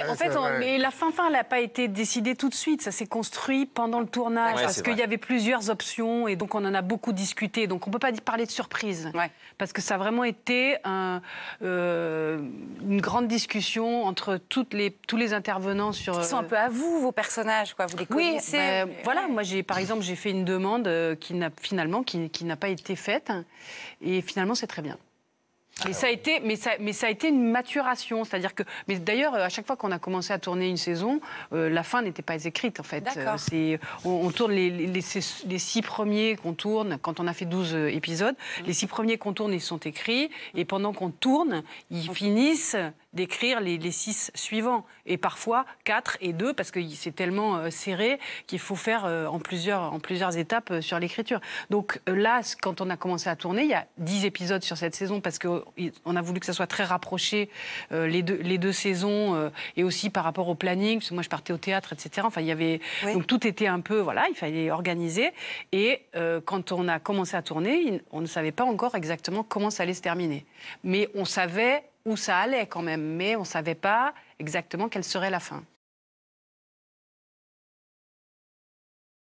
En fait, mais la fin, elle n'a pas été décidée tout de suite. Ça s'est construit pendant le tournage parce qu'il y avait plusieurs options et donc on en a beaucoup discuté. Donc on ne peut pas parler de surprise parce que ça a vraiment été une grande discussion entre tous les intervenants sur. Ils sont un peu à vous, vos personnages, quoi. Vous les connaissez. Voilà, moi par exemple j'ai fait une demande qui n'a pas été faite et finalement c'est très bien. Mais ça a été une maturation, c'est-à-dire que. Mais d'ailleurs, à chaque fois qu'on a commencé à tourner une saison, la fin n'était pas écrite en fait. On tourne les 6 premiers qu'on tourne quand on a fait 12 épisodes. Les 6 premiers qu'on tourne, ils sont écrits et pendant qu'on tourne, ils finissent d'écrire les 6 suivants et parfois 4 et 2 parce que c'est tellement serré qu'il faut faire en plusieurs étapes sur l'écriture. Donc là, quand on a commencé à tourner, il y a 10 épisodes sur cette saison parce qu'on a voulu que ça soit très rapproché les deux saisons et aussi par rapport au planning parce que moi je partais au théâtre, etc. Enfin il y avait donc tout était un peu il fallait organiser et quand on a commencé à tourner, on ne savait pas encore exactement comment ça allait se terminer, mais on savait où ça allait quand même, mais on ne savait pas exactement quelle serait la fin.